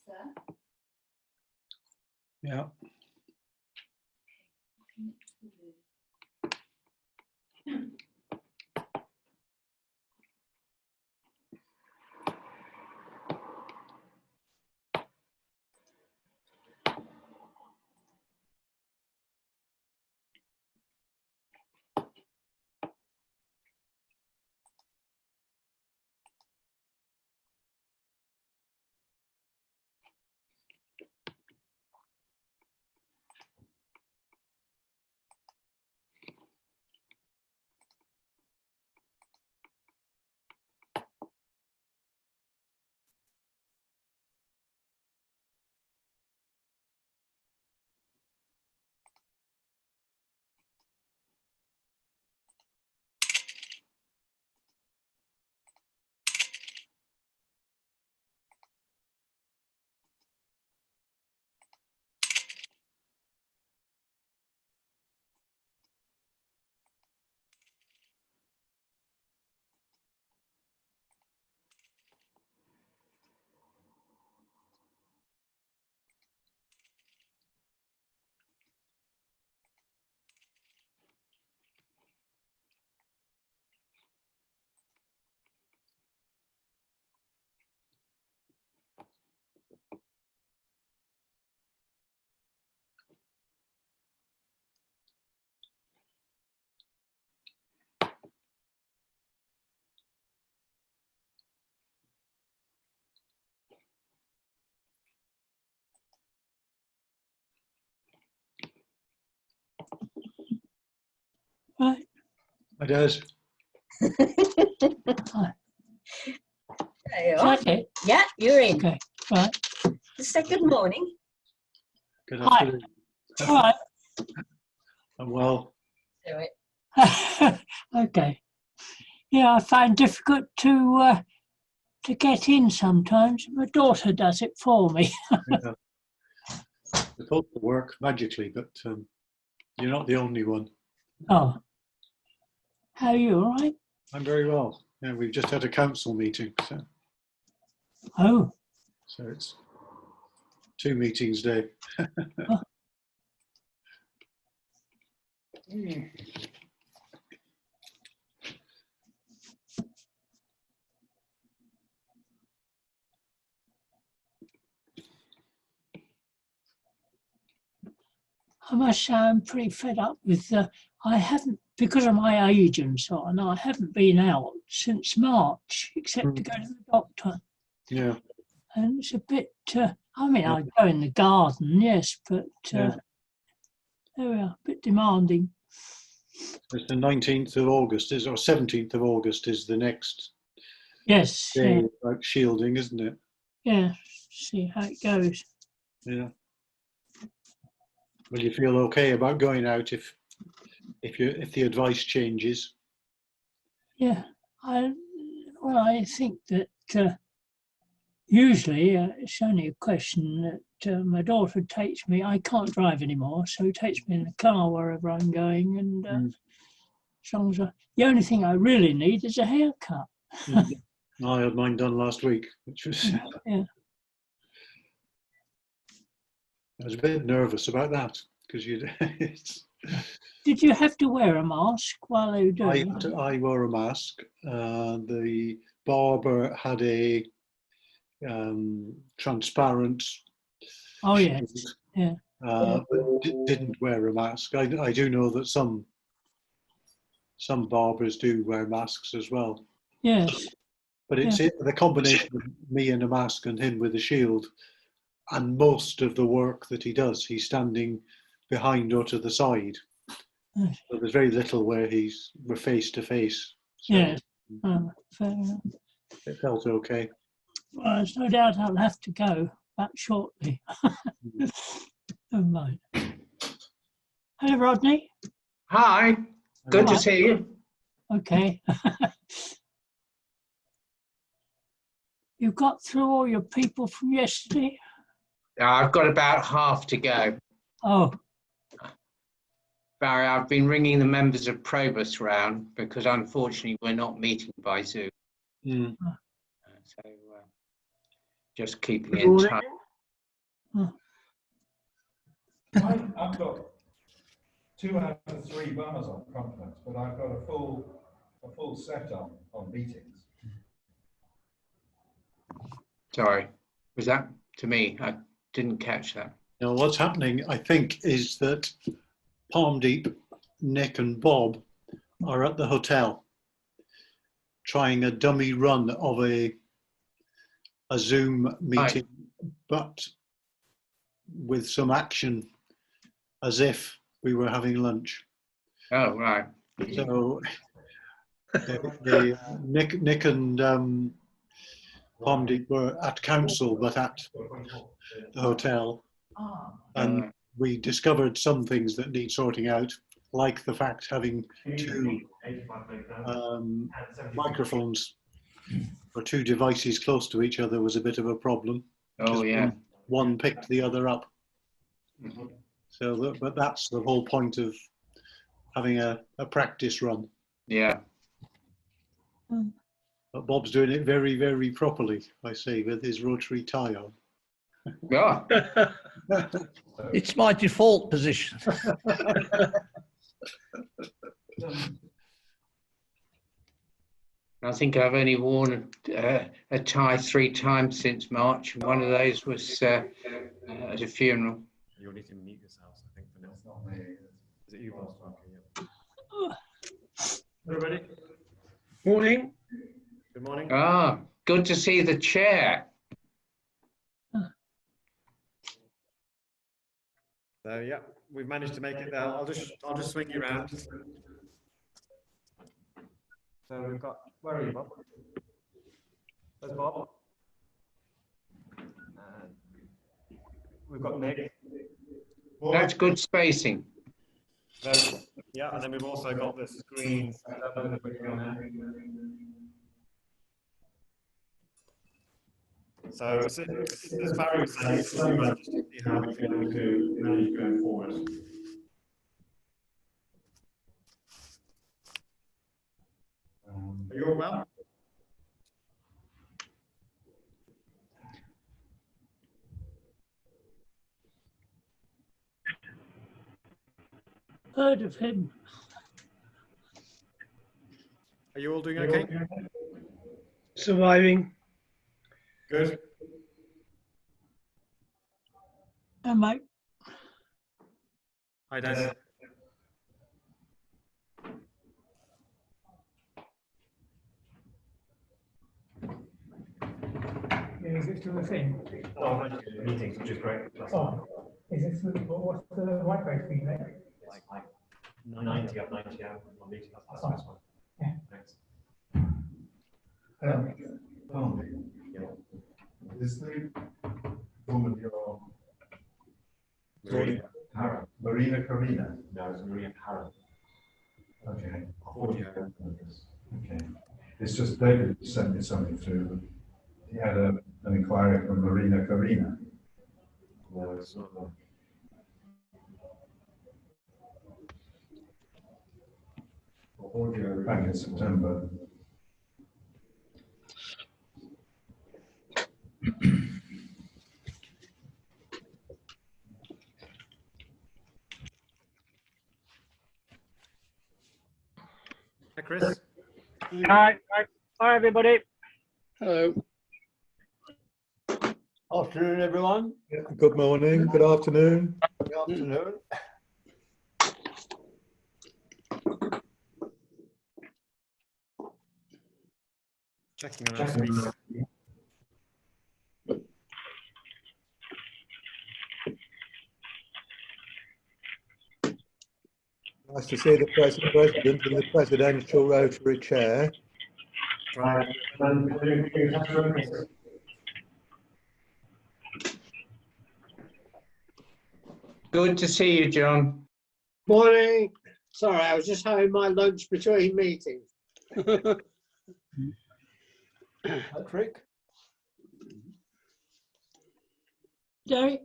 sir. Yeah. Right. It does. Hi. There you Is are. that it? Yeah, you're in. Okay. Right. Just say good morning. Good Hi. afternoon. All right. I'm well. Do it. Okay. Yeah, I find difficult to get in sometimes. My daughter does it for me. Yeah. It's supposed to work magically, but you're not the only one. Oh. How are you? All right? I'm very well. Yeah, we've just had a council meeting, Oh. so it's 2 meetings a day. Oh. I must say I'm pretty fed up with I haven't, because of my age and so on, I haven't been out since March, except to go to the doctor. Yeah. And it's a bit, I mean, I go in the garden, yes, but Yeah. there we are, a bit demanding. It's the 19th of August, or 17th of August is the next Yes, day yeah, about shielding, isn't it? yeah, see how it goes. Yeah. Will you feel okay about going out if the advice changes? Yeah, I think that usually it's only a question that my daughter takes me. I can't drive anymore, so he takes me in the car wherever I'm going, and as long as the only thing I really need is a haircut. I had mine done last week, which was Yeah. I was a bit nervous about that because Did you have to wear a mask while they were doing it? I wore a mask. The barber had a transparent Oh yes, shield, yeah. but didn't wear a mask. I do know that some barbers do wear masks as well. Yes. But it's the combination of me in a mask and him with a shield, and most of the work that he does, he's standing behind or to the side. Yes. So there's very little where we're face to face. So Yes. Fair enough. it felt okay. Well, there's no doubt I'll have to go back shortly. Never mind. Hello, Rodney. Hi, good to see you. Okay. You got through all your people from yesterday? I've got about half to go. Oh, Barry, I've been ringing the members of Probus round because unfortunately we're not meeting by Zoom. Mm. So just keeping in touch. I've got 2 out of 3 bars on conference, but I've got a full set on meetings. Sorry, was that to me? I didn't catch that. Now, what's happening, I think, is that Palm Deep, Nick and Bob are at the hotel trying a dummy run of a Zoom meeting, but with some action as if we were having lunch. Oh, right. So Nick and Palm Deep were at council, but at the hotel. And we discovered some things that need sorting out, like the fact having 2 microphones or 2 devices close to each other was a bit of a problem. Oh, yeah. One picked the other up. Mhm. So, but that's the whole point of having a practice run. Yeah. But Bob's doing it very, very properly, I see, with his Rotary tie on. Oh, It's my default position. I think I've only worn a tie 3 times since March, and one of those was at a funeral. You'll need to mute yourselves, I think, for now. Is it you, boss? Okay, yeah. Everybody, Morning. good morning. Ah, good to see the chair. So yeah, we've managed to make it there. I'll just swing you around. So we've got, where are you, Bob? There's Bob. And we've got Nick. That's good spacing. Yeah, and then we've also got the screen set up and put it on there. So as Barry was saying, it's really much just to see how we feel we can manage going forward. Are you all well? Heard of him. Are you all doing okay? Surviving. Good. Mate. Hi, Des. Is it still the same? Oh, meetings, which is great. Oh, is this what's the Wi-Fi speed like? Like 90 up, 90 out on meeting. That's Oh. nice one. Yeah. Thanks. Is the woman your Marina. Marina Karina? No, it's Maria Parrott. Okay. Audio. Okay. It's just David sent me something through. He had an inquiry from Marina Karina. No, it's not that. Audio back in September. Hi, Chris. Hi, everybody. Hello. Afternoon, everyone. Good morning, good afternoon. Good afternoon. Checking on our screen. Nice to see the President in the presidential Rotary chair. Right. Good to see you, John. Morning. Sorry, I was just having my lunch between meetings. Patrick. Derek.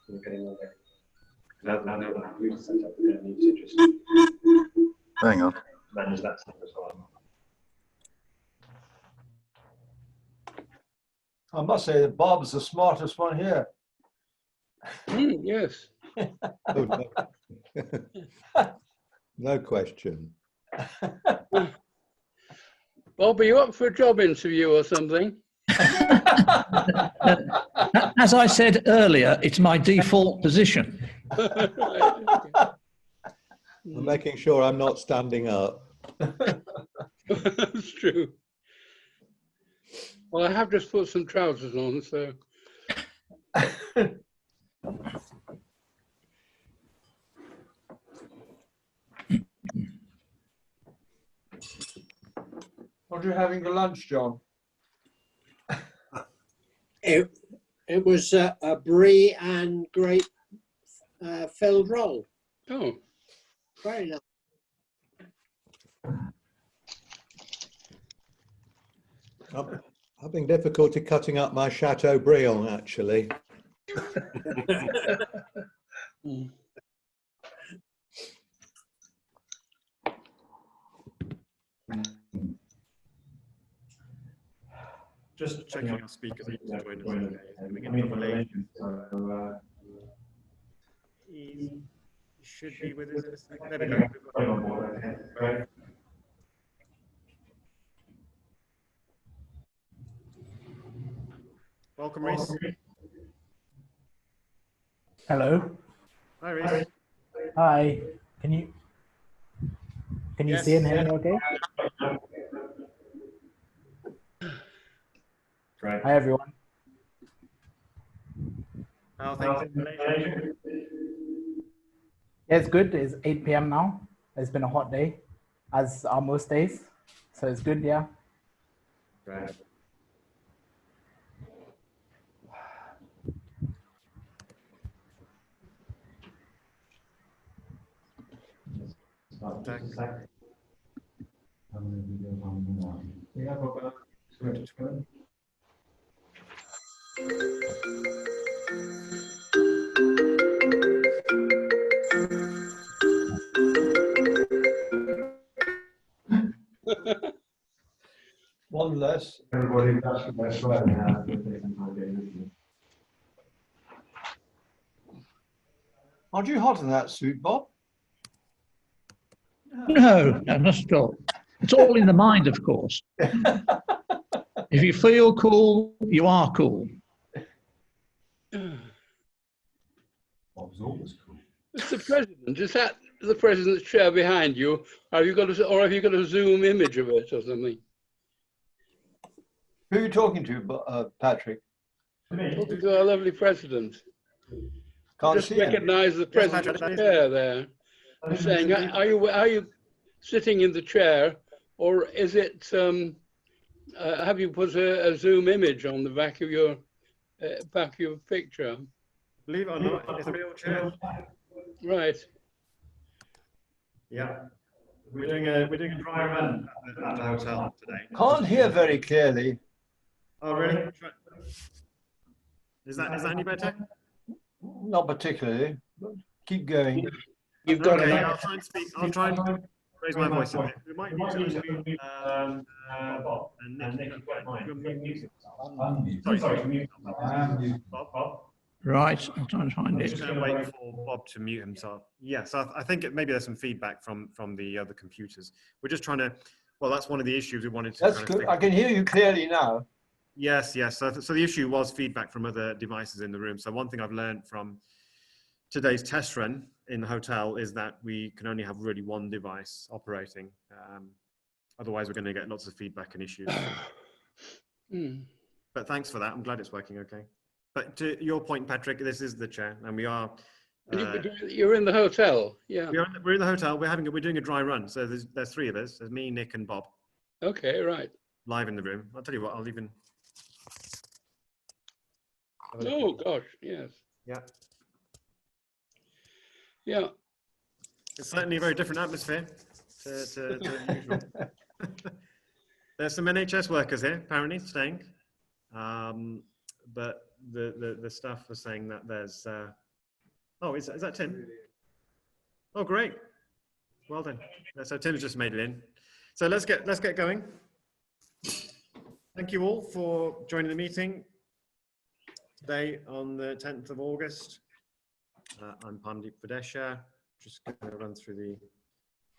you're getting all there. Now they will have you set up, they're going to need to just Hang on. manage that stuff as well. I must say that Bob's the smartest one here. Yes. Oh, no. No question. Bob, are you up for a job interview or something? As I said earlier, it's my default position. Right, okay. I'm making sure I'm not standing up. That's true. Well, I have just put some trousers on, so. What are you having for lunch, John? It was a brie and grape filled roll. Oh, Very nice. I'm having difficulty cutting up my Chateaubriand, actually. Just checking our speakers. Coming in from Malaysia. So, he should be with us. There we go. Great. Welcome, Reese. Hello. Hi, Reese. Hi. Can you Yes. see and hear me okay? Great. Hi everyone. How are things in Malaysia? Yeah, it's good. It's 8 p.m. now. It's been a hot day, as are most days. So it's good, yeah. Great. One less. Everybody, that's the best way now. Aren't you hot in that suit, Bob? No, not at all. It's all in the mind, of course. If you feel cool, you are cool. Bob's always cool. Mr. President, is that the president's chair behind you? Have you got a Zoom image of it or something? Who are you talking to, Patrick? Talking to our lovely president. Can't Just see him. recognise the president's chair there. I'm saying, are you sitting in the chair, or is it? Have you put a Zoom image on the back of your picture? Believe it or not, it's a real chair. Right. Yeah. We're doing a dry run at the hotel today. Can't hear very clearly. Oh, really? Is that any better? Not particularly. But keep going. You've got Okay, enough. I'll try and speak. I'll try and raise my voice a bit. We might need to mute Bob and Nick. Sorry, Bob. Right, I'll try and find I'm it. just going to wait for Bob to mute himself. Yes, I think maybe there's some feedback from the other computers. We're just trying to. Well, that's one of the issues we wanted to. That's good. I can hear you clearly now. Yes. So the issue was feedback from other devices in the room. So one thing I've learned from today's test run in the hotel is that we can only have really one device operating. Otherwise, we're going to get lots of feedback and issues. But thanks for that. I'm glad it's working okay. But to your point, Patrick, this is the chair, and we are. You're in the hotel, yeah. We're in the hotel. We're doing a dry run. So there's three of us. There's me, Nick, and Bob. Okay, right. Live in the room. I'll tell you what. I'll even. Oh gosh, yes. Yeah. Yeah. It's certainly a very different atmosphere to usual. There's some NHS workers here, apparently, staying. But the staff was saying that there's Oh, is that Tim? Oh, great. Well done. So Tim's just made it in. So let's get going. Thank you all for joining the meeting today on the 10th of August. I'm Parmdeep Videsha. Just going to run through the.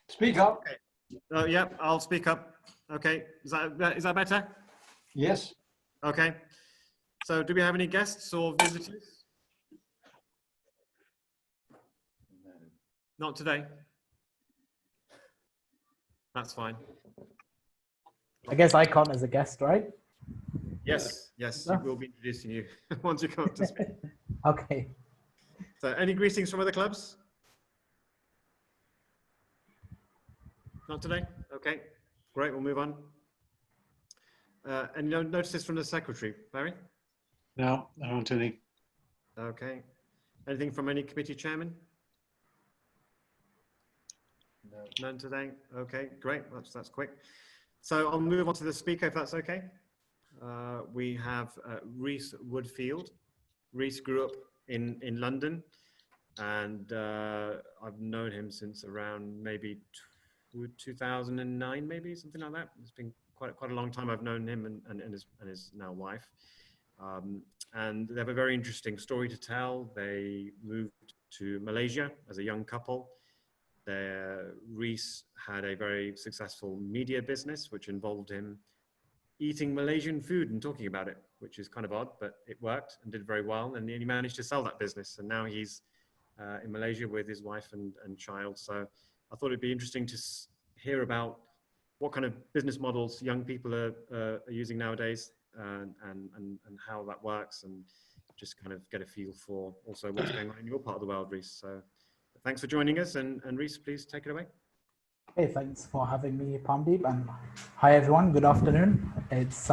Speak up. Okay. Yeah, I'll speak up. Okay. Is that better? Yes. Okay. So do we have any guests or visitors? Not today. That's fine. I guess I count as a guest, right? Yes, yes, we will be introducing you once you come up to speak. Okay. So any greetings from other clubs? Not today? Okay, great, we'll move on. Any notices from the secretary, Barry? No, I don't any. Okay. Anything from any committee chairman? No. None today? Okay, great, that's quick. So I'll move on to the speaker if that's okay. We have Rhys Woodfield. Rhys grew up in London, and I've known him since around maybe 2009, maybe something like that. It's been quite a long time I've known him and his now wife. And they have a very interesting story to tell. They moved to Malaysia as a young couple. Rhys had a very successful media business, which involved him eating Malaysian food and talking about it, which is kind of odd, but it worked and did very well. And he managed to sell that business. And now he's in Malaysia with his wife and child. So I thought it'd be interesting to hear about what kind of business models young people are using nowadays and how that works, and just kind of get a feel for also what's going on in your part of the world, Rhys. So thanks for joining us. And Rhys, please take it away. Hey, thanks for having me, Parmdeep, and hi everyone, good afternoon. It's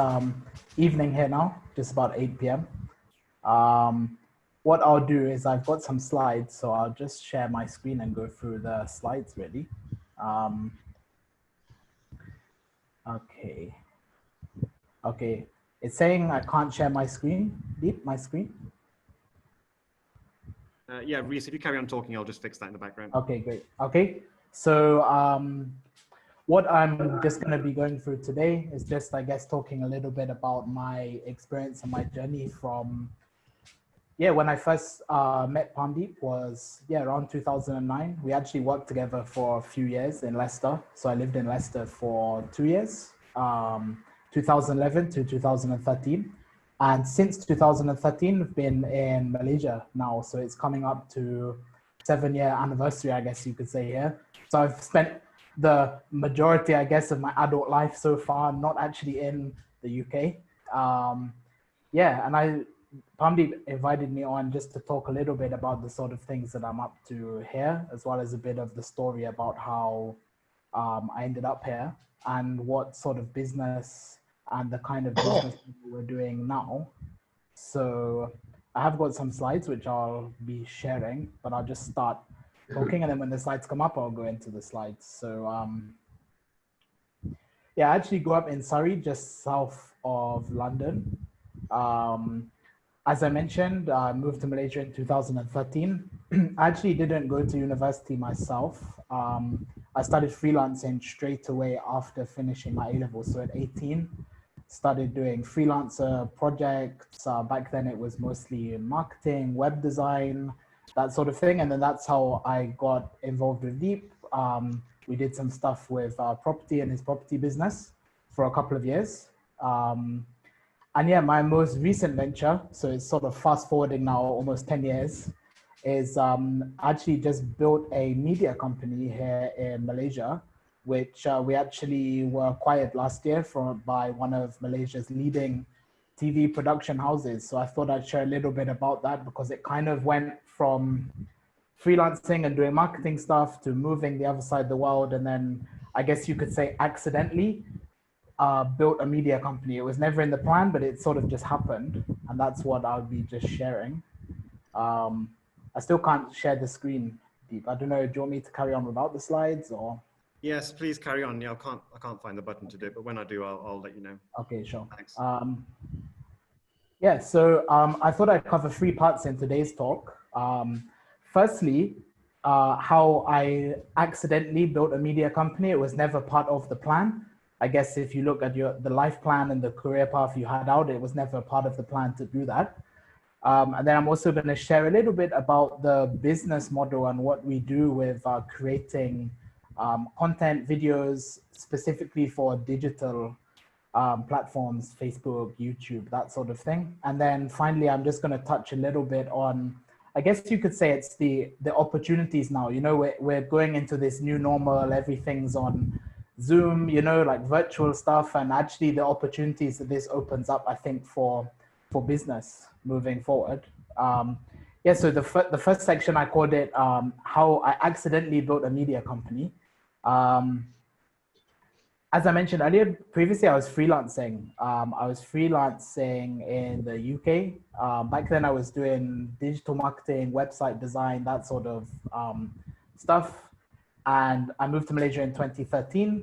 evening here now, just about 8 p.m. What I'll do is I've got some slides, so I'll just share my screen and go through the slides really. Okay, it's saying I can't share my screen, my screen. Yeah, Rhys, if you carry on talking, I'll just fix that in the background. Okay, great. Okay, so what I'm just going to be going through today is just, I guess, talking a little bit about my experience and my journey from, when I first met Parmdeep was, around 2009. We actually worked together for a few years in Leicester. So I lived in Leicester for 2 years, 2011 to 2013. And since 2013, we've been in Malaysia now. So it's coming up to 7-year anniversary, I guess you could say here. So I've spent the majority, I guess, of my adult life so far not actually in the UK. And Parmdeep invited me on just to talk a little bit about the sort of things that I'm up to here, as well as a bit of the story about how I ended up here and what sort of business and the kind of business we're doing now. So I have got some slides which I'll be sharing, but I'll just start talking, and then when the slides come up, I'll go into the slides. So I actually grew up in Surrey, just south of London. As I mentioned, I moved to Malaysia in 2013. I actually didn't go to university myself. I started freelancing straight away after finishing my A-levels. So at 18, started doing freelancer projects. Back then it was mostly in marketing, web design, that sort of thing. And then that's how I got involved with Deep. We did some stuff with property and his property business for a couple of years. And my most recent venture, so it's sort of fast forwarding now almost 10 years, is actually just built a media company here in Malaysia, which we actually were acquired last year by one of Malaysia's leading TV production houses. So I thought I'd share a little bit about that because it kind of went from freelancing and doing marketing stuff to moving the other side of the world. And then I guess you could say accidentally built a media company. It was never in the plan, but it sort of just happened. And that's what I'll be just sharing. I still can't share the screen, Deep. I don't know, do you want me to carry on without the slides or? Yes, please carry on. Yeah, I can't find the button to do it, but when I do, I'll let you know. Okay, sure. Thanks. So I thought I'd cover 3 parts in today's talk. firstly, how I accidentally built a media company. It was never part of the plan. I guess if you look at the life plan and the career path you had out, it was never part of the plan to do that. And then I'm also going to share a little bit about the business model and what we do with creating content videos specifically for digital platforms, Facebook, YouTube, that sort of thing. And then finally, I'm just going to touch a little bit on, I guess you could say it's the opportunities now. You know, we're going into this new normal, everything's on Zoom, you know, like virtual stuff, and actually the opportunities that this opens up, I think, for business moving forward. Yeah, so the first section, I called it how I accidentally built a media company. As I mentioned earlier, previously I was freelancing. I was freelancing in the UK. Back then I was doing digital marketing, website design, that sort of stuff. And I moved to Malaysia in 2013.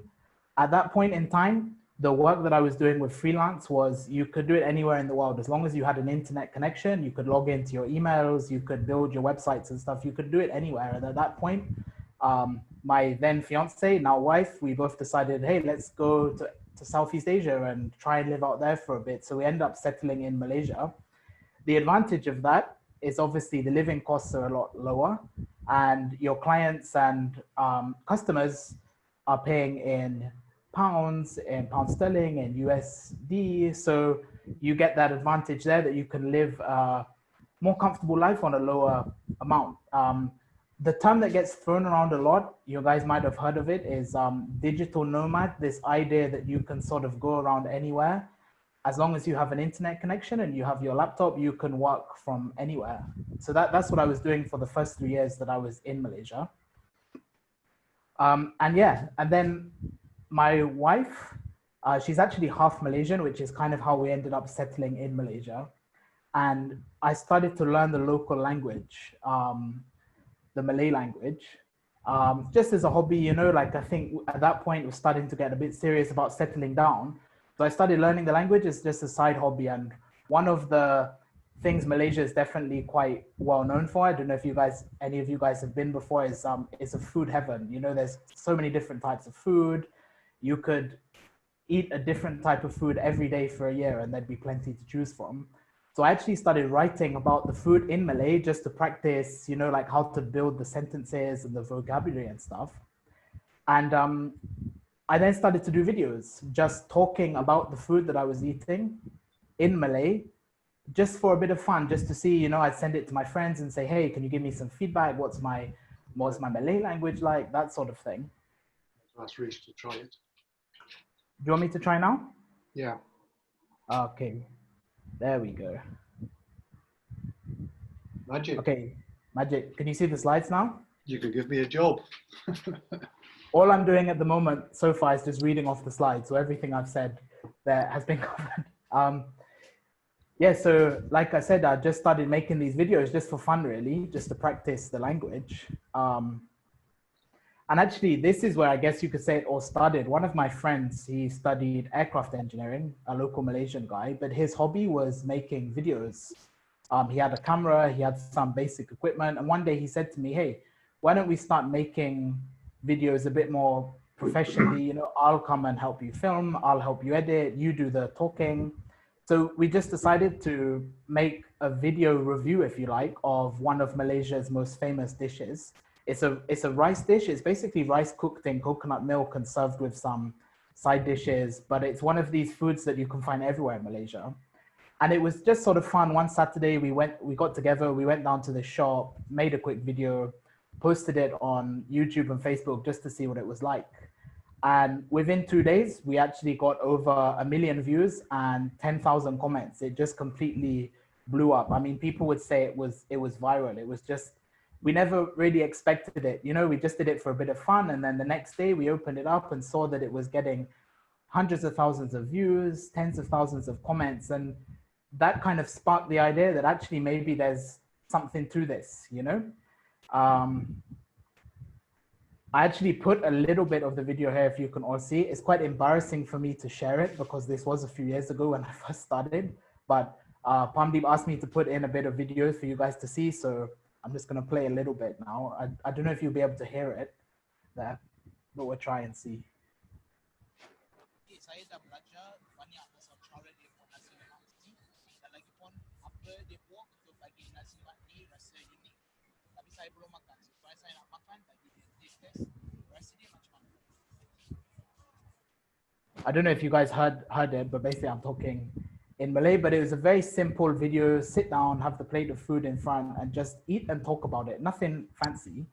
At that point in time, the work that I was doing with freelance was you could do it anywhere in the world. As long as you had an internet connection, you could log into your emails, you could build your websites and stuff. You could do it anywhere. And at that point, my then fiance, now wife, we both decided, hey, let's go to Southeast Asia and try and live out there for a bit. So we ended up settling in Malaysia. The advantage of that is obviously the living costs are a lot lower, and your clients and customers are paying in pounds and pound sterling and USD. So you get that advantage there that you can live a more comfortable life on a lower amount. The term that gets thrown around a lot, you guys might have heard of it, is digital nomad, this idea that you can sort of go around anywhere. As long as you have an internet connection and you have your laptop, you can work from anywhere. So that's what I was doing for the first 3 years that I was in Malaysia. And yeah, and then my wife, she's actually half Malaysian, which is kind of how we ended up settling in Malaysia. And I started to learn the local language, the Malay language, just as a hobby, you know, like I think at that point was starting to get a bit serious about settling down. So I started learning the language as just a side hobby. And one of the things Malaysia is definitely quite well known for, I don't know if you guys, any of you guys have been before, is a food heaven. You know, there's so many different types of food. You could eat a different type of food every day for a year and there'd be plenty to choose from. So I actually started writing about the food in Malay just to practice, you know, like how to build the sentences and the vocabulary and stuff. And I then started to do videos just talking about the food that I was eating in Malay, just for a bit of fun, just to see, you know, I'd send it to my friends and say, hey, can you give me some feedback? What's my Malay language like? That sort of thing. Ask Reece to try it. Do you want me to try now? Yeah. Okay, there we go. Magic. Okay, magic. Can you see the slides now? You could give me a job. All I'm doing at the moment so far is just reading off the slides. So everything I've said there has been covered. Yeah, so like I said, I just started making these videos just for fun, really, just to practice the language. And actually, this is where I guess you could say it all started. One of my friends, he studied aircraft engineering, a local Malaysian guy, but his hobby was making videos. He had a camera, he had some basic equipment. And one day he said to me, hey, why don't we start making videos a bit more professionally? You know, I'll come and help you film, I'll help you edit, you do the talking. So we just decided to make a video review, if you like, of one of Malaysia's most famous dishes. It's a rice dish. It's basically rice cooked in coconut milk and served with some side dishes, but it's one of these foods that you can find everywhere in Malaysia. And it was just sort of fun. One Saturday we got together, we went down to the shop, made a quick video, posted it on YouTube and Facebook just to see what it was like. And within 2 days, we actually got over 1 million views and 10,000 comments. It just completely blew up. I mean, people would say it was viral. It was just, we never really expected it. You know, we just did it for a bit of fun. And then the next day we opened it up and saw that it was getting hundreds of thousands of views, tens of thousands of comments. And that kind of sparked the idea that actually maybe there's something to this, you know? I actually put a little bit of the video here if you can all see. It's quite embarrassing for me to share it because this was a few years ago when I first started, but Palmdeep asked me to put in a bit of videos for you guys to see. So I'm just going to play a little bit now. I don't know if you'll be able to hear it there, but we'll try and see. Saya dah belajar banyak pasal cara dia buat nasi lemak ni, dan lagi pun apa dia buat untuk bagi nasi lemak ni rasa unik. Tapi saya belum makan. Supaya saya nak makan, bagi dia test rasa dia macam mana. I don't know if you guys heard it, but basically I'm talking in Malay, but it was a very simple video. Sit down, have the plate of food in front and just eat and talk about it. Nothing fancy.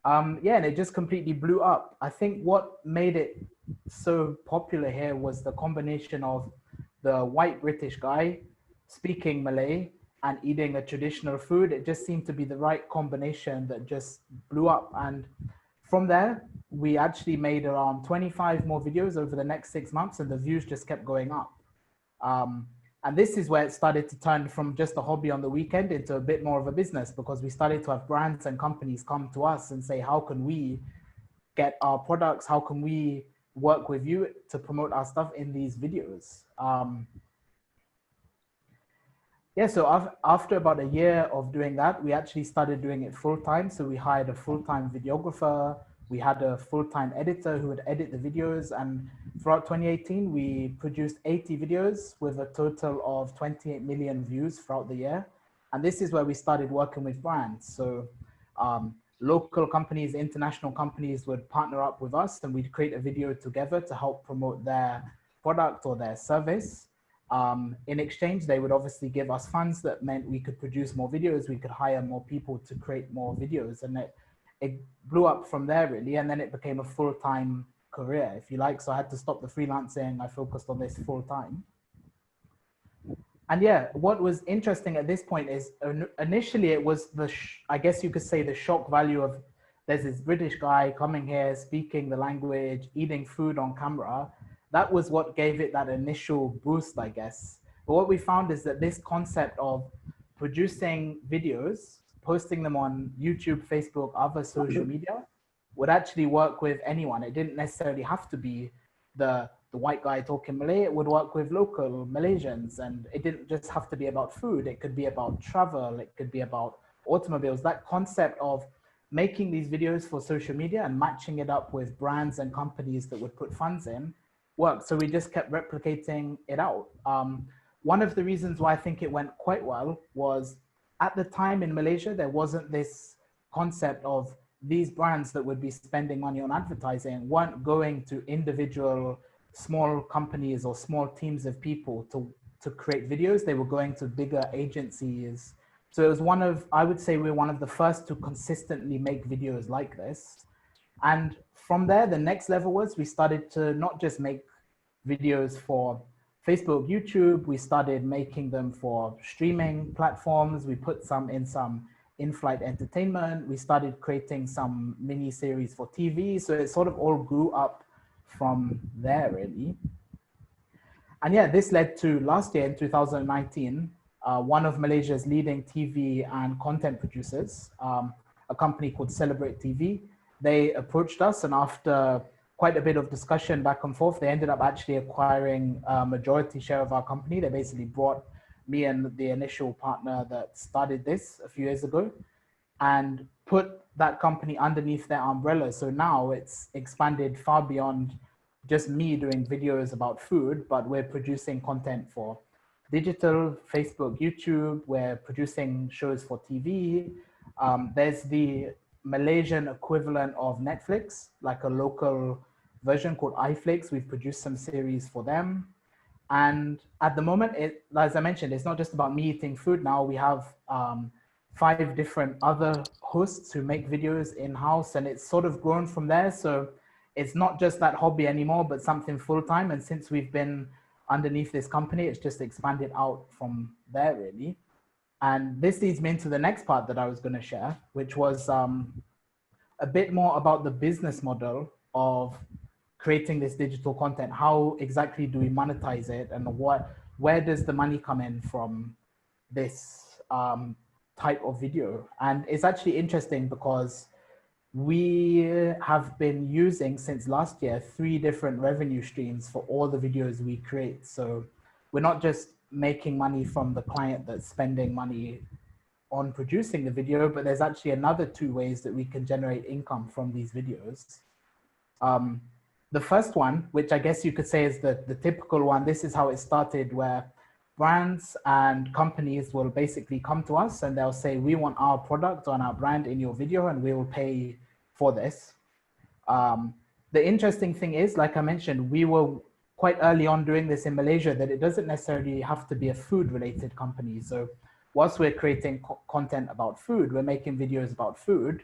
Yeah, and it just completely blew up. I think what made it so popular here was the combination of the white British guy speaking Malay and eating a traditional food. It just seemed to be the right combination that just blew up. And from there, we actually made around 25 more videos over the next 6 months, and the views just kept going up. And this is where it started to turn from just a hobby on the weekend into a bit more of a business, because we started to have brands and companies come to us and say, how can we get our products? How can we work with you to promote our stuff in these videos? Yeah, so after about a year of doing that, we actually started doing it full time. So we hired a full-time videographer. We had a full-time editor who would edit the videos. And throughout 2018, we produced 80 videos with a total of 28 million views throughout the year. And this is where we started working with brands. So local companies, international companies would partner up with us, and we'd create a video together to help promote their product or their service. In exchange, they would obviously give us funds that meant we could produce more videos, we could hire more people to create more videos, and it blew up from there really, and then it became a full-time career, if you like. So I had to stop the freelancing, I focused on this full-time. And yeah, what was interesting at this point is initially it was I guess you could say the shock value of there's this British guy coming here, speaking the language, eating food on camera. That was what gave it that initial boost, I guess. But what we found is that this concept of producing videos, posting them on YouTube, Facebook, other social media would actually work with anyone. It didn't necessarily have to be the white guy talking Malay. It would work with local Malaysians, and it didn't just have to be about food. It could be about travel. It could be about automobiles. That concept of making these videos for social media and matching it up with brands and companies that would put funds in worked. So we just kept replicating it out. One of the reasons why I think it went quite well was at the time in Malaysia, there wasn't this concept of these brands that would be spending money on advertising weren't going to individual small companies or small teams of people to create videos. They were going to bigger agencies. So it was I would say we're one of the first to consistently make videos like this. And from there, the next level was we started to not just make videos for Facebook, YouTube. We started making them for streaming platforms. We put some in-flight entertainment. We started creating some mini series for TV. So it sort of all grew up from there, really. And yeah, this led to last year in 2019, one of Malaysia's leading TV and content producers, a company called Celebrate TV. They approached us, and after quite a bit of discussion back and forth, they ended up actually acquiring a majority share of our company. They basically brought me and the initial partner that started this a few years ago and put that company underneath their umbrella. So now it's expanded far beyond just me doing videos about food, but we're producing content for digital, Facebook, YouTube. We're producing shows for TV. There's the Malaysian equivalent of Netflix, like a local version called iFlix. We've produced some series for them. And at the moment, as I mentioned, it's not just about me eating food. Now we have 5 different other hosts who make videos in-house, and it's sort of grown from there. So it's not just that hobby anymore, but something full-time. And since we've been underneath this company, it's just expanded out from there, really. And this leads me into the next part that I was going to share, which was a bit more about the business model of creating this digital content. How exactly do we monetize it, and where does the money come in from this type of video? And it's actually interesting because we have been using since last year 3 different revenue streams for all the videos we create. So we're not just making money from the client that's spending money on producing the video, but there's actually another 2 ways that we can generate income from these videos. The first one, which I guess you could say is the typical one, this is how it started, where brands and companies will basically come to us and they'll say, we want our product on our brand in your video and we will pay for this. The interesting thing is, like I mentioned, we were quite early on doing this in Malaysia, that it doesn't necessarily have to be a food related company. So whilst we're creating content about food, we're making videos about food,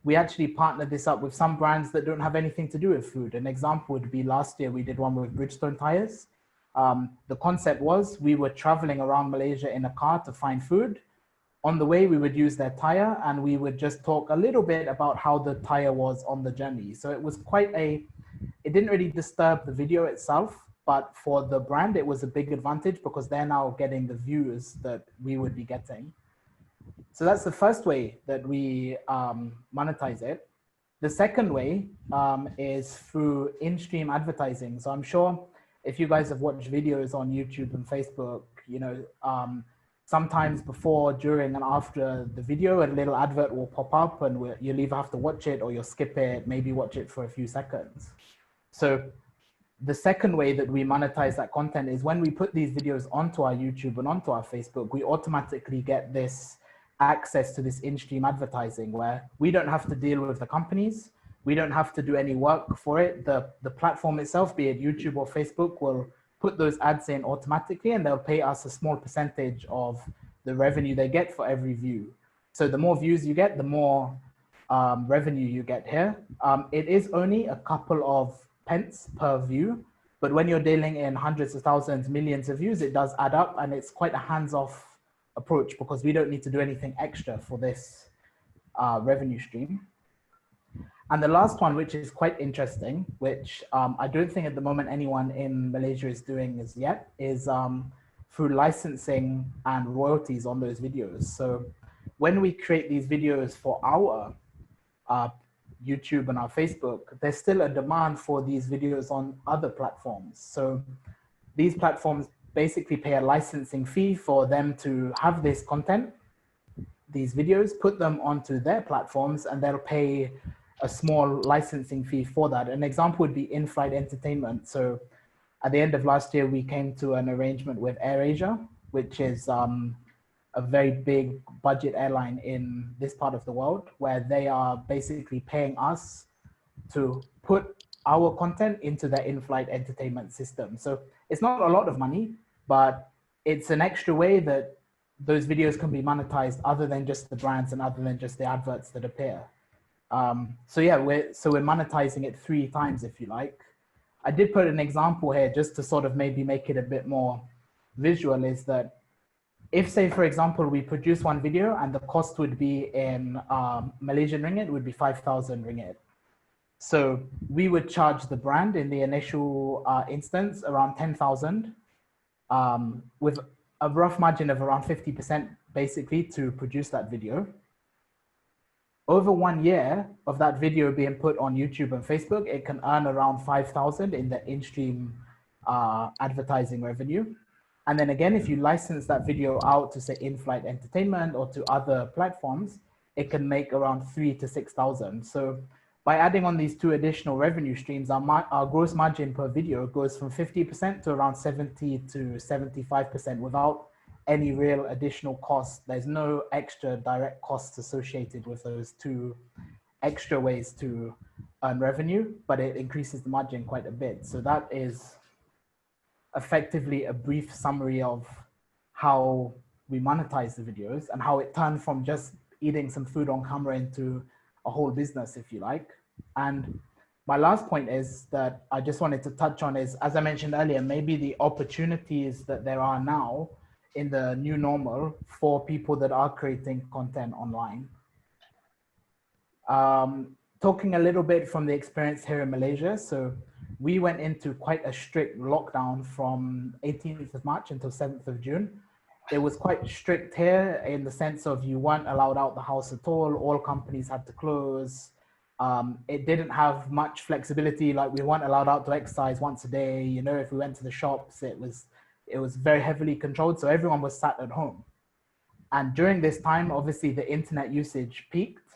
we actually partnered this up with some brands that don't have anything to do with food. An example would be last year, we did one with Bridgestone tires. The concept was we were traveling around Malaysia in a car to find food. On the way, we would use their tire and we would just talk a little bit about how the tire was on the journey. So it was it didn't really disturb the video itself, but for the brand, it was a big advantage because they're now getting the views that we would be getting. So that's the first way that we monetize it. The second way is through in-stream advertising. So I'm sure if you guys have watched videos on YouTube and Facebook, you know, sometimes before, during, and after the video, a little advert will pop up and you'll either have to watch it or you'll skip it, maybe watch it for a few seconds. So the second way that we monetize that content is when we put these videos onto our YouTube and onto our Facebook, we automatically get this access to this in-stream advertising where we don't have to deal with the companies. We don't have to do any work for it. The platform itself, be it YouTube or Facebook, will put those ads in automatically and they'll pay us a small percentage of the revenue they get for every view. So the more views you get, the more revenue you get here. It is only a couple of pence per view, but when you're dealing in hundreds of thousands, millions of views, it does add up, and it's quite a hands-off approach because we don't need to do anything extra for this revenue stream. And the last one, which is quite interesting, which I don't think at the moment anyone in Malaysia is doing as yet, is through licensing and royalties on those videos. So when we create these videos for our YouTube and our Facebook, there's still a demand for these videos on other platforms. So these platforms basically pay a licensing fee for them to have this content, these videos, put them onto their platforms, and they'll pay a small licensing fee for that. An example would be in-flight entertainment. So at the end of last year, we came to an arrangement with AirAsia, which is a very big budget airline in this part of the world, where they are basically paying us to put our content into their in-flight entertainment system. So it's not a lot of money, but it's an extra way that those videos can be monetized other than just the brands and other than just the adverts that appear. So yeah, we're monetizing it 3 times, if you like. I did put an example here just to sort of maybe make it a bit more visual, is that if, say, for example, we produce one video and the cost would be in Malaysian ringgit, would be 5,000 ringgit. So we would charge the brand in the initial instance around 10,000 with a rough margin of around 50% basically to produce that video. Over 1 year of that video being put on YouTube and Facebook, it can earn around 5,000 in the in-stream advertising revenue. And then again, if you license that video out to, say, in-flight entertainment or to other platforms, it can make around 3,000 to 6,000. So by adding on these 2 additional revenue streams, our gross margin per video goes from 50% to around 70 to 75% without any real additional costs. There's no extra direct costs associated with those 2 extra ways to earn revenue, but it increases the margin quite a bit. So that is effectively a brief summary of how we monetize the videos and how it turned from just eating some food on camera into a whole business, if you like. And my last point is that I just wanted to touch on is, as I mentioned earlier, maybe the opportunities that there are now in the new normal for people that are creating content online. Talking a little bit from the experience here in Malaysia. So we went into quite a strict lockdown from 18th of March until 7th of June. It was quite strict here in the sense of you weren't allowed out the house at all companies had to close. It didn't have much flexibility, like we weren't allowed out to exercise once a day. You know, if we went to the shops, it was very heavily controlled, so everyone was sat at home. And during this time, obviously the internet usage peaked.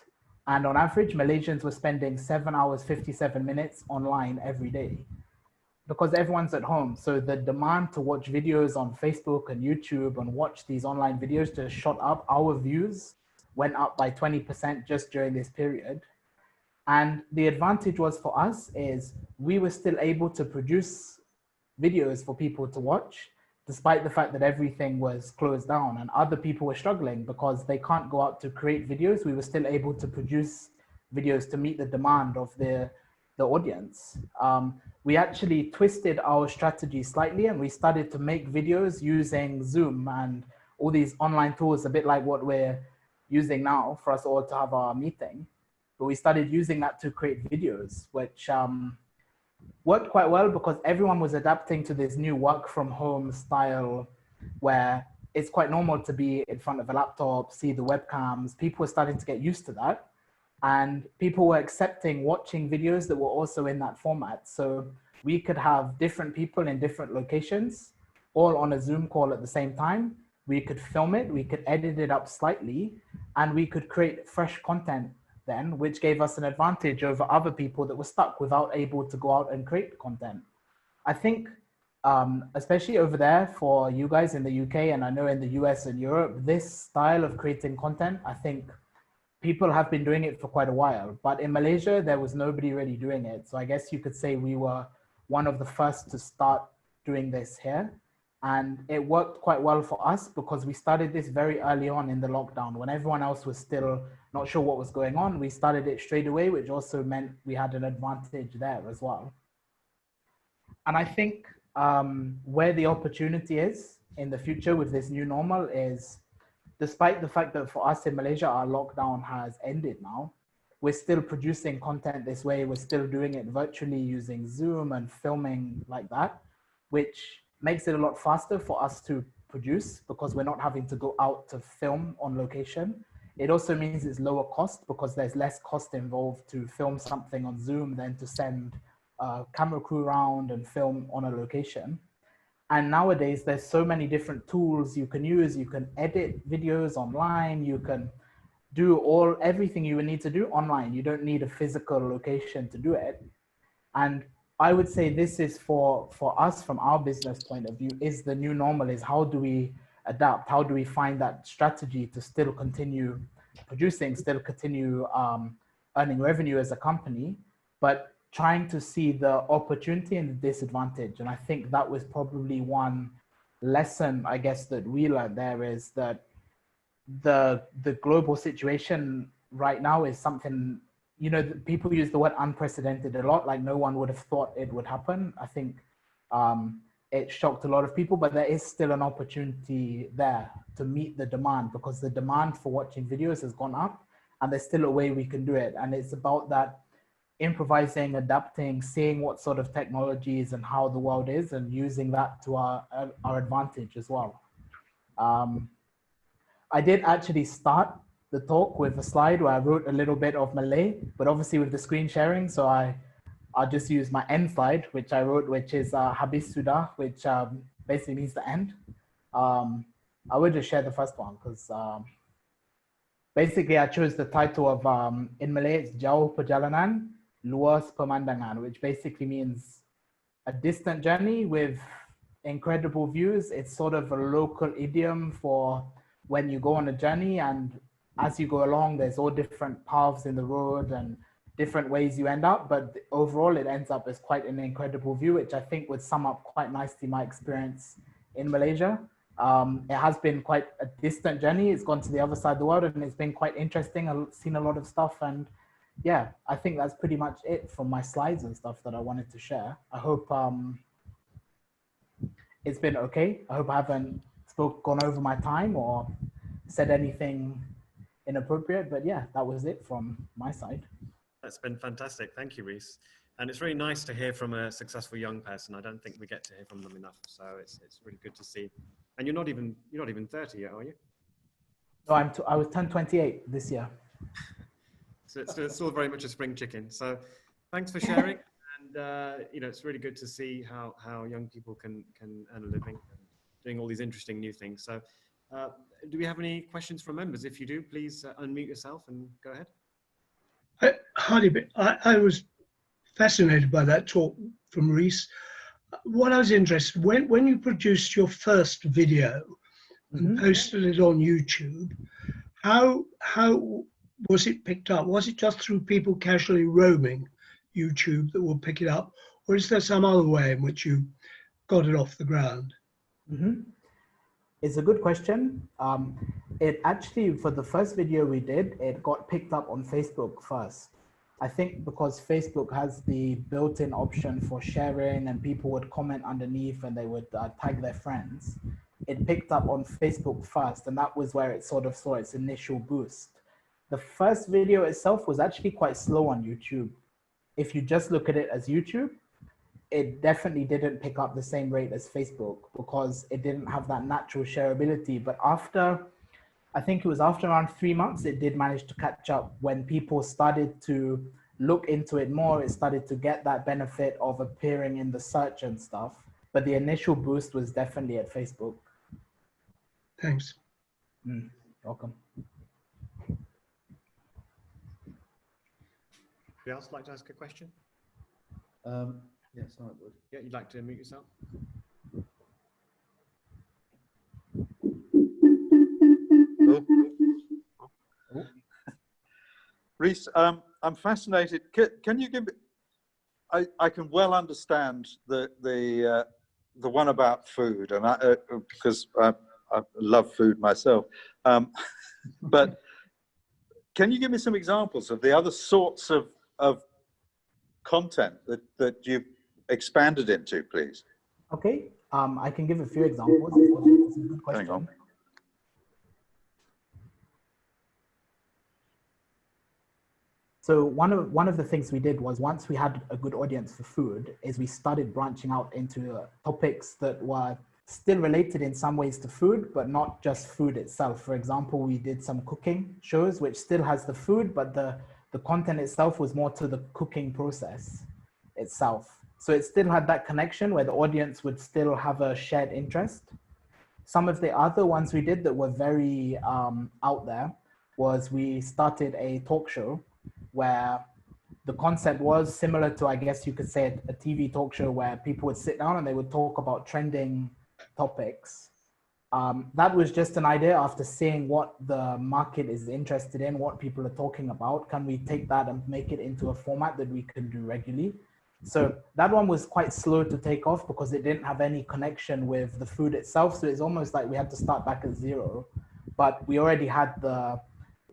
And on average, Malaysians were spending 7 hours, 57 minutes online every day because everyone's at home. So the demand to watch videos on Facebook and YouTube and watch these online videos just shot up. Our views went up by 20% just during this period. And the advantage was for us is we were still able to produce videos for people to watch, despite the fact that everything was closed down and other people were struggling because they can't go out to create videos. We were still able to produce videos to meet the demand of the audience. We actually twisted our strategy slightly and we started to make videos using Zoom and all these online tools, a bit like what we're using now for us all to have our meeting. But we started using that to create videos, which worked quite well because everyone was adapting to this new work from home style where it's quite normal to be in front of a laptop, see the webcams. People were starting to get used to that. And people were accepting watching videos that were also in that format. So we could have different people in different locations, all on a Zoom call at the same time. We could film it, we could edit it up slightly, and we could create fresh content then, which gave us an advantage over other people that were stuck without able to go out and create content. I think, especially over there for you guys in the UK, and I know in the US and Europe, this style of creating content, I think people have been doing it for quite a while, but in Malaysia, there was nobody really doing it. So I guess you could say we were one of the first to start doing this here. And it worked quite well for us because we started this very early on in the lockdown when everyone else was still not sure what was going on. We started it straight away, which also meant we had an advantage there as well. And I think where the opportunity is in the future with this new normal is, despite the fact that for us in Malaysia, our lockdown has ended now, we're still producing content this way. We're still doing it virtually using Zoom and filming like that, which makes it a lot faster for us to produce because we're not having to go out to film on location. It also means it's lower cost because there's less cost involved to film something on Zoom than to send a camera crew around and film on a location. And nowadays, there's so many different tools you can use. You can edit videos online. You can do everything you would need to do online. You don't need a physical location to do it. And I would say this is for us from our business point of view is the new normal is how do we adapt? How do we find that strategy to still continue producing, still continue earning revenue as a company, but trying to see the opportunity and the disadvantage. And I think that was probably one lesson, I guess, that we learned there is that the global situation right now is something, you know, people use the word unprecedented a lot, like no one would have thought it would happen. I think it shocked a lot of people, but there is still an opportunity there to meet the demand because the demand for watching videos has gone up and there's still a way we can do it. And it's about that improvising, adapting, seeing what sort of technologies and how the world is and using that to our advantage as well. I did actually start the talk with a slide where I wrote a little bit of Malay, but obviously with the screen sharing, so I'll just use my end slide, which I wrote, which is Habis Sudah, which basically means the end. I will just share the first one because basically I chose the title of, in Malay, it's Jauh Perjalanan, Luas Pemandangan, which basically means a distant journey with incredible views. It's sort of a local idiom for when you go on a journey and as you go along, there's all different paths in the road and different ways you end up, but overall it ends up as quite an incredible view, which I think would sum up quite nicely my experience in Malaysia. It has been quite a distant journey. It's gone to the other side of the world and it's been quite interesting. I've seen a lot of stuff and yeah, I think that's pretty much it from my slides and stuff that I wanted to share. I hope it's been okay. I hope I haven't gone over my time or said anything inappropriate, but yeah, that was it from my side. That's been fantastic. Thank you, Reese. And it's really nice to hear from a successful young person. I don't think we get to hear from them enough. So it's really good to see. And you're not even 30 yet, are you? No, I was turned 28 this year. So it's still very much a spring chicken. So thanks for sharing. And you know, it's really good to see how young people can earn a living and doing all these interesting new things. So Do we have any questions from members? If you do, please unmute yourself and go ahead. I was fascinated by that talk from Reese. What I was interested, when you produced your first video and posted it on YouTube, how was it picked up? Was it just through people casually roaming YouTube that will pick it up, or is there some other way in which you got it off the ground? It's a good question. It actually, for the first video we did, it got picked up on Facebook first. I think because Facebook has the built-in option for sharing and people would comment underneath and they would tag their friends. It picked up on Facebook first, and that was where it sort of saw its initial boost. The first video itself was actually quite slow on YouTube. If you just look at it as YouTube, it definitely didn't pick up the same rate as Facebook because it didn't have that natural shareability. But after, I think it was after around 3 months, it did manage to catch up. When people started to look into it more, it started to get that benefit of appearing in the search and stuff. But the initial boost was definitely at Facebook. Thanks. Welcome. Anybody else like to ask a question? Yes, I would. Yeah, you'd like to unmute yourself? Reese, I'm fascinated. Can you give me? I can well understand the one about food, and because I love food myself. But can you give me some examples of the other sorts of content that you've expanded into, please? Okay, I can give a few examples. It's a good question. Hang on. So one of the things we did was, once we had a good audience for food, is we started branching out into topics that were still related in some ways to food, but not just food itself. For example, we did some cooking shows, which still has the food, but the content itself was more to the cooking process itself. So it still had that connection where the audience would still have a shared interest. Some of the other ones we did that were very out there was we started a talk show where the concept was similar to, I guess you could say, a TV talk show where people would sit down and they would talk about trending topics. That was just an idea after seeing what the market is interested in, what people are talking about. Can we take that and make it into a format that we can do regularly? So that one was quite slow to take off because it didn't have any connection with the food itself. So it's almost like we had to start back at zero, but we already had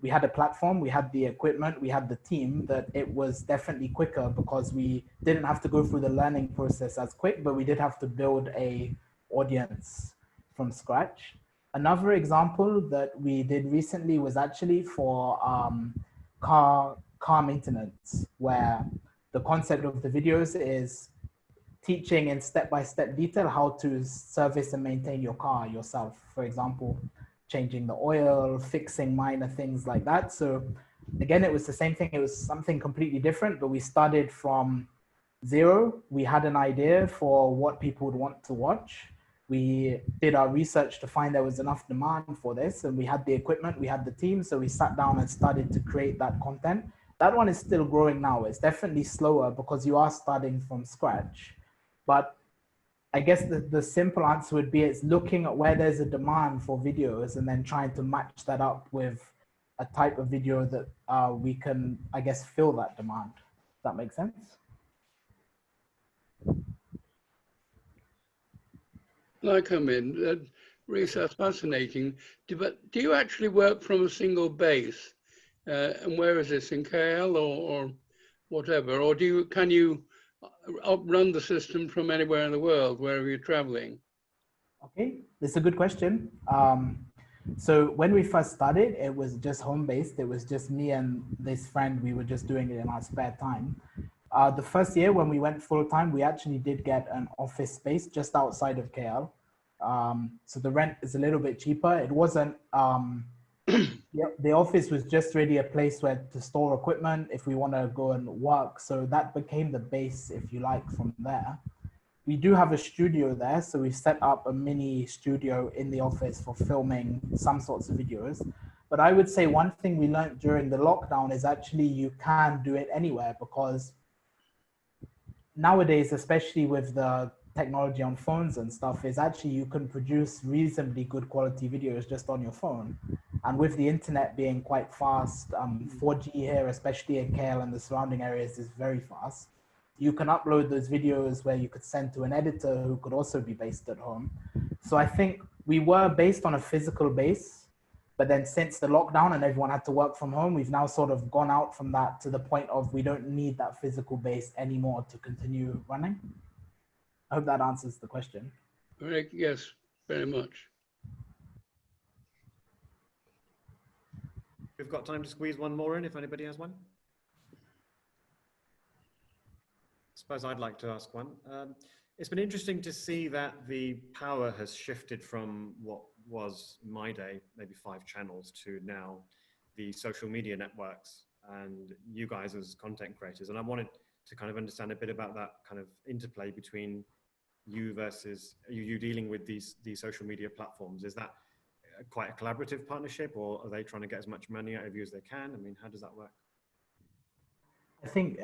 we had a platform, we had the equipment, we had the team, that it was definitely quicker because we didn't have to go through the learning process as quick, but we did have to build a audience from scratch. Another example that we did recently was actually for car maintenance, where the concept of the videos is teaching in step-by-step detail how to service and maintain your car yourself. For example, changing the oil, fixing minor things like that. So again, it was the same thing. It was something completely different, but we started from zero. We had an idea for what people would want to watch. We did our research to find there was enough demand for this, and we had the equipment, we had the team. So we sat down and started to create that content. That one is still growing now. It's definitely slower because you are starting from scratch. But I guess the simple answer would be, it's looking at where there's a demand for videos and then trying to match that up with a type of video that we can, I guess, fill that demand. Does that make sense? I come in. Reese, that's fascinating. Do you actually work from a single base? And where is this, in KL or whatever? Or can you run the system from anywhere in the world, wherever you're traveling? Okay, that's a good question. So when we first started, it was just home-based. It was just me and this friend. We were just doing it in our spare time. The first year when we went full-time, we actually did get an office space just outside of KL. So the rent is a little bit cheaper. It wasn't, the office was just really a place where to store equipment if we want to go and work. So that became the base, if you like, from there. we do have a studio there, so we set up a mini studio in the office for filming some sorts of videos. But I would say one thing we learned during the lockdown is actually you can do it anywhere, because nowadays, especially with the technology on phones and stuff, is actually you can produce reasonably good quality videos just on your phone. And with the internet being quite fast, 4G here, especially in KL and the surrounding areas, is very fast. You can upload those videos where you could send to an editor who could also be based at home. So I think we were based on a physical base, but then since the lockdown and everyone had to work from home, we've now sort of gone out from that to the point of we don't need that physical base anymore to continue running. I hope that answers the question. Yes, very much. We've got time to squeeze one more in if anybody has one. I suppose I'd like to ask one. It's been interesting to see that the power has shifted from what was in my day, maybe 5 channels, to now the social media networks and you guys as content creators. And I wanted to kind of understand a bit about that kind of interplay between you versus you dealing with these social media platforms. Is that quite a collaborative partnership, or are they trying to get as much money out of you as they can? I mean, how does that work? I think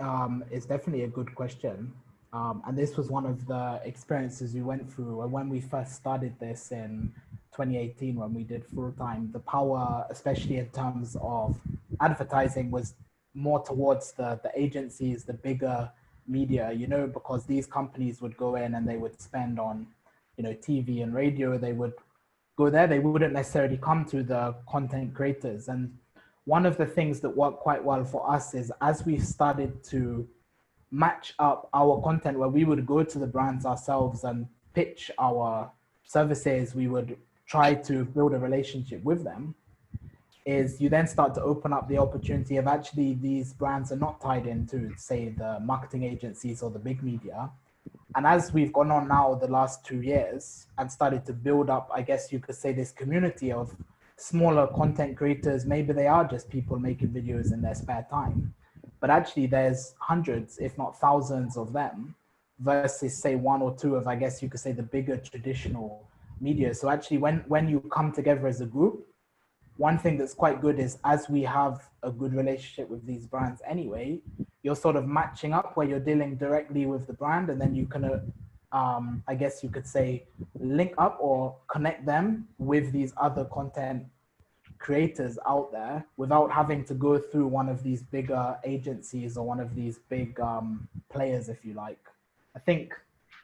it's definitely a good question. And this was one of the experiences we went through when we first started this in 2018, when we did full time. The power, especially in terms of advertising, was more towards the agencies, the bigger media, you know, because these companies would go in and they would spend on, you know, TV and radio. They would go there. They wouldn't necessarily come to the content creators. And one of the things that worked quite well for us is as we started to match up our content, where we would go to the brands ourselves and pitch our services, we would try to build a relationship with them, is you then start to open up the opportunity of actually these brands are not tied into, say, the marketing agencies or the big media. And as we've gone on now the last 2 years and started to build up, I guess you could say, this community of smaller content creators, maybe they are just people making videos in their spare time, but actually there's hundreds, if not thousands of them, versus say 1 or 2 of, I guess you could say, the bigger traditional media. So actually when you come together as a group, one thing that's quite good is as we have a good relationship with these brands anyway, you're sort of matching up where you're dealing directly with the brand, and then you can, I guess you could say, link up or connect them with these other content creators out there without having to go through one of these bigger agencies or one of these big players, if you like. I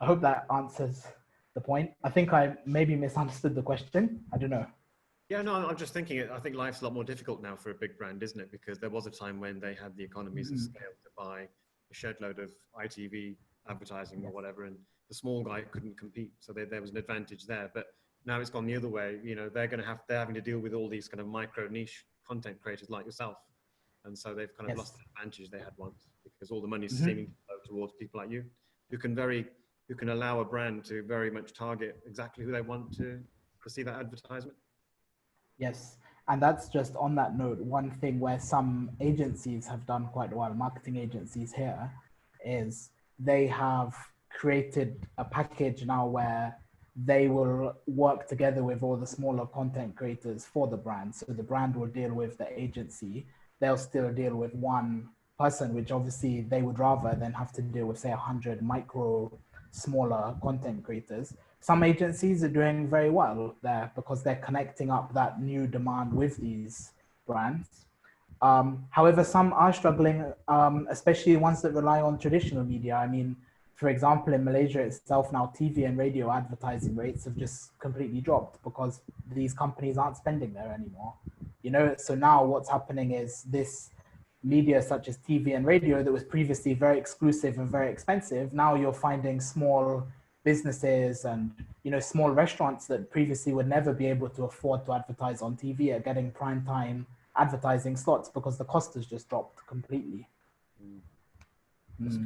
hope that answers the point. I think I maybe misunderstood the question. I don't know. Yeah, no, I'm just thinking, I think life's a lot more difficult now for a big brand, isn't it? Because there was a time when they had the economies of scale to buy a shed load of ITV advertising or whatever, and the small guy couldn't compete. So there was an advantage there. But now it's gone the other way. You know, they're having to deal with all these kind of micro niche content creators like yourself. And so they've kind of lost the advantage they had once, because all the money's seeming to flow towards people like you, who can allow a brand to very much target exactly who they want to see that advertisement. Yes, and that's just on that note, one thing where some agencies have done quite well, marketing agencies here, is they have created a package now where they will work together with all the smaller content creators for the brand. So the brand will deal with the agency. They'll still deal with one person, which obviously they would rather than have to deal with, say, 100 smaller content creators. Some agencies are doing very well there because they're connecting up that new demand with these brands. However, some are struggling, especially ones that rely on traditional media. I mean, for example, in Malaysia itself now, TV and radio advertising rates have just completely dropped because these companies aren't spending there anymore. You know, so now what's happening is this media such as TV and radio that was previously very exclusive and very expensive, now you're finding small businesses and, you know, small restaurants that previously would never be able to afford to advertise on TV are getting prime time advertising slots because the cost has just dropped completely. That's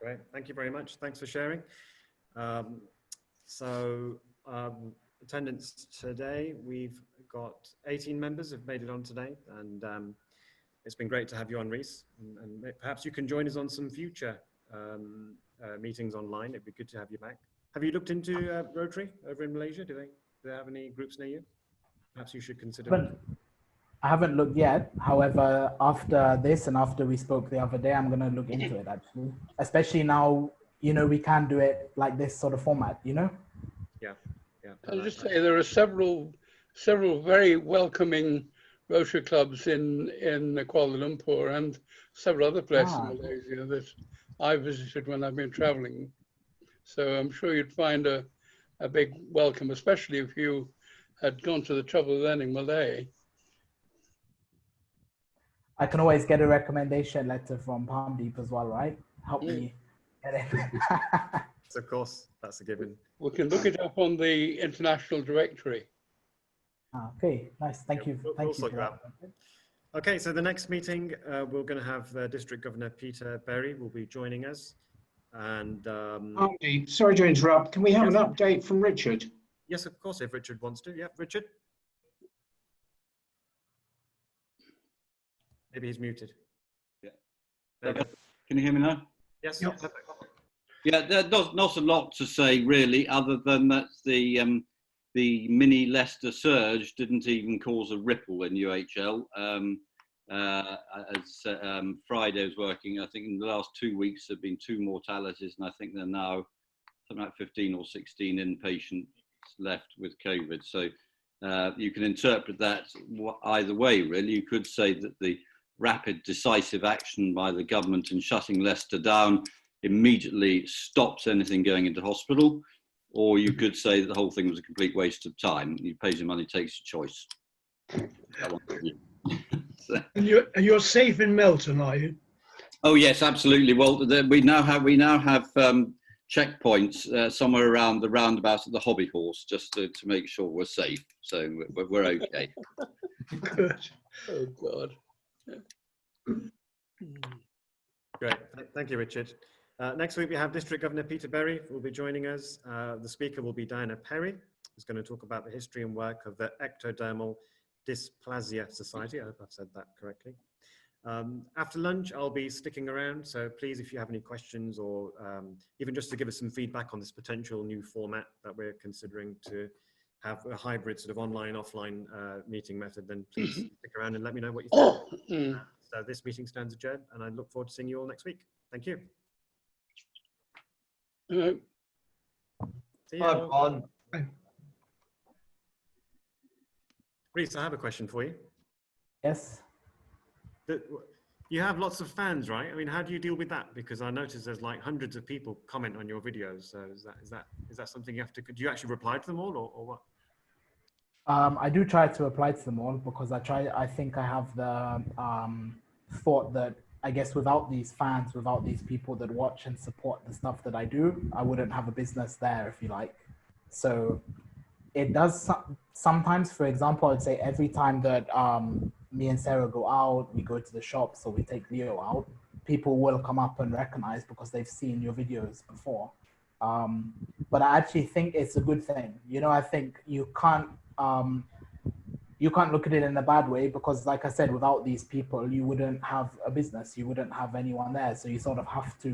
great. Thank you very much. Thanks for sharing. Attendance today, we've got 18 members have made it on today, and it's been great to have you on, Rhys, and perhaps you can join us on some future meetings online. It'd be good to have you back. Have you looked into Rotary over in Malaysia? Do they have any groups near you? Perhaps you should consider it. I haven't looked yet. However, after this and after we spoke the other day, I'm going to look into it actually. Especially now, you know, we can do it like this sort of format, you know? Yeah, yeah. I'll just say there are several very welcoming Rotary clubs in Kuala Lumpur and several other places in Malaysia that I visited when I've been traveling. So I'm sure you'd find a big welcome, especially if you had gone to the trouble of learning Malay. I can always get a recommendation letter from Palm Deep as well, right? Help me get it. Of course, that's a given. We can look it up on the international directory. Okay, nice. Thank you. We'll sort you out. Okay, so the next meeting, we're going to have District Governor Peter Berry will be joining us. And Andy, sorry to interrupt. Can we have an update from Richard? Yes, of course, if Richard wants to. Yeah, Richard. Maybe he's muted. Yeah. Can you hear me now? Yes. Yep. Yeah, there's not a lot to say really, other than that the mini Leicester surge didn't even cause a ripple in UHL. As Friday was working, I think in the last 2 weeks there have been 2 mortalities, and I think there are now something like 15 or 16 inpatients left with COVID. So you can interpret that either way, really. You could say that the rapid, decisive action by the government in shutting Leicester down immediately stops anything going into hospital, or you could say that the whole thing was a complete waste of time. You pay your money, takes your choice. And you're safe in Melton, are you? Oh yes, absolutely. Well, we now have checkpoints somewhere around the roundabout of the Hobby Horse, just to make sure we're safe. So we're okay. Good. Oh God. Great. Thank you, Richard. Next week we have District Governor Peter Berry who will be joining us. The speaker will be Diana Perry, who's going to talk about the history and work of the Ectodermal Dysplasia Society. I hope I've said that correctly. After lunch, I'll be sticking around. So please, if you have any questions or even just to give us some feedback on this potential new format that we're considering to have a hybrid sort of online, offline meeting method, then please stick around and let me know what you think. So this meeting stands adjourned, and I look forward to seeing you all next week. Thank you. See you all. Reese, I have a question for you. Yes. You have lots of fans, right? I mean, how do you deal with that? Because I notice there's like hundreds of people comment on your videos. So is that something you have to? Do you actually reply to them all, or what? I do try to reply to them all because I think I have the thought that I guess without these fans, without these people that watch and support the stuff that I do, I wouldn't have a business there, if you like. So it does sometimes, for example, I'd say every time that me and Sarah go out, we go to the shops or we take Leo out, people will come up and recognize because they've seen your videos before. But I actually think it's a good thing. You know, I think you can't look at it in a bad way because, like I said, without these people, you wouldn't have a business. You wouldn't have anyone there. So you sort of have to,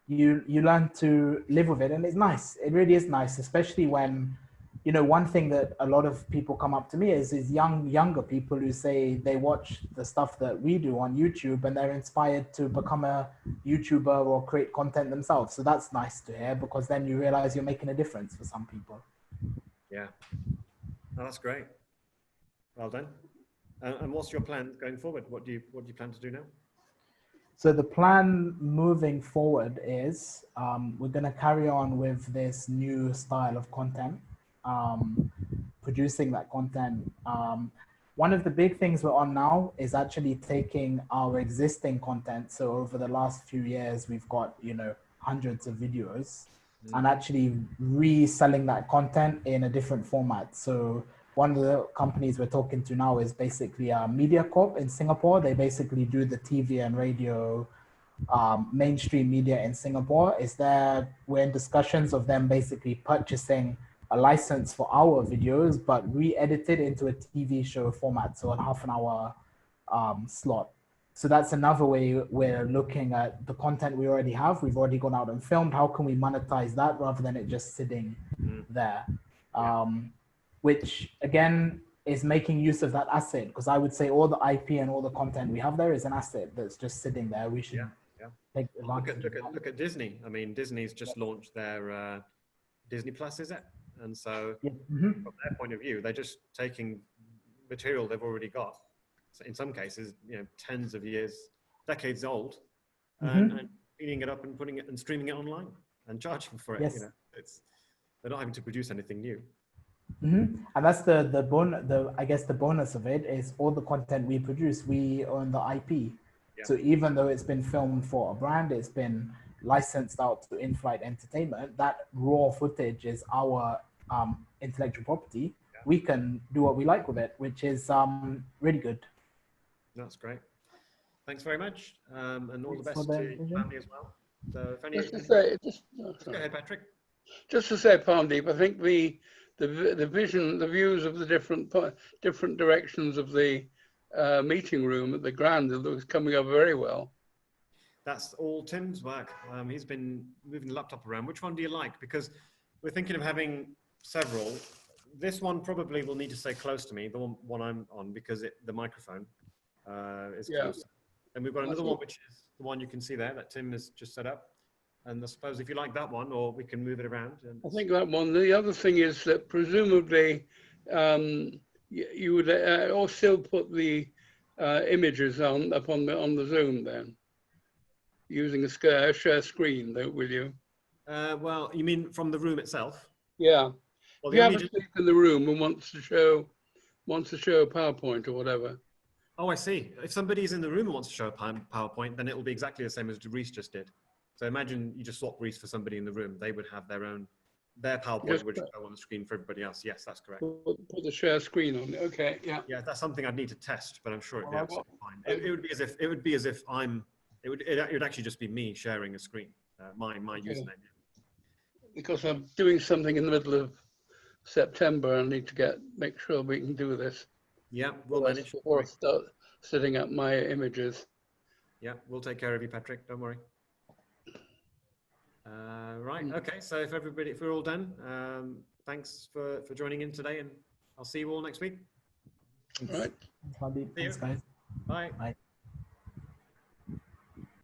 you learn to live with it. And it's nice. It really is nice, especially when, you know, one thing that a lot of people come up to me is younger people who say they watch the stuff that we do on YouTube and they're inspired to become a YouTuber or create content themselves. So that's nice to hear because then you realize you're making a difference for some people. Yeah, oh, that's great. Well done. And what's your plan going forward? What do you plan to do now? So the plan moving forward is we're going to carry on with this new style of content, producing that content. One of the big things we're on now is actually taking our existing content. So over the last few years, we've got, you know, hundreds of videos and actually reselling that content in a different format. So one of the companies we're talking to now is basically MediaCorp in Singapore. They basically do the TV and radio mainstream media in Singapore. We're in discussions of them basically purchasing a license for our videos, but re-edited into a TV show format, so a half an hour slot. So that's another way we're looking at the content we already have. We've already gone out and filmed. How can we monetize that rather than it just sitting there? Which again is making use of that asset, because I would say all the IP and all the content we have there is an asset that's just sitting there. We should take advantage of that. Look at Disney. I mean, Disney's just launched their Disney Plus, is it? And so from their point of view, they're just taking material they've already got. So in some cases, you know, tens of years, decades old, and cleaning it up and putting it and streaming it online and charging for it. Yes. You know, they're not having to produce anything new. And that's I guess the bonus of it is all the content we produce, we own the IP. So even though it's been filmed for a brand, it's been licensed out to in-flight entertainment, that raw footage is our intellectual property. We can do what we like with it, which is really good. That's great. Thanks very much, and all the best to your family as well. So if any, go ahead, Patrick. Just to say, Palmdeep, I think the vision, the views of the different directions of the meeting room at the Grand looks coming up very well. That's all Tim's work. He's been moving the laptop around. Which one do you like? Because we're thinking of having several. This one probably will need to stay close to me, the one I'm on, because the microphone is close. And we've got another one, which is the one you can see there that Tim has just set up. And I suppose if you like that one, or we can move it around. And I think that one. The other thing is that presumably you would or still put the images up on the Zoom then, using a share screen, will you? Well, you mean from the room itself? Yeah. Well, if you have a seat in the room and wants to show a PowerPoint or whatever. Oh, I see. If somebody's in the room and wants to show a PowerPoint, then it will be exactly the same as Reese just did. So imagine you just swap Reese for somebody in the room. They would have their PowerPoint would go on the screen for everybody else. Yes, that's correct. Put the share screen on. Okay, yeah. Yeah, that's something I'd need to test, but I'm sure it'd be absolutely fine. It would be as if it would actually just be me sharing a screen, my username. Because I'm doing something in the middle of September, I need to make sure we can do this. Yeah, we'll manage. Before I start setting up my images. Yeah, we'll take care of you, Patrick. Don't worry. Right. Okay. So if we're all done, thanks for joining in today, and I'll see you all next week. Thanks. Thanks, guys. Bye. Bye.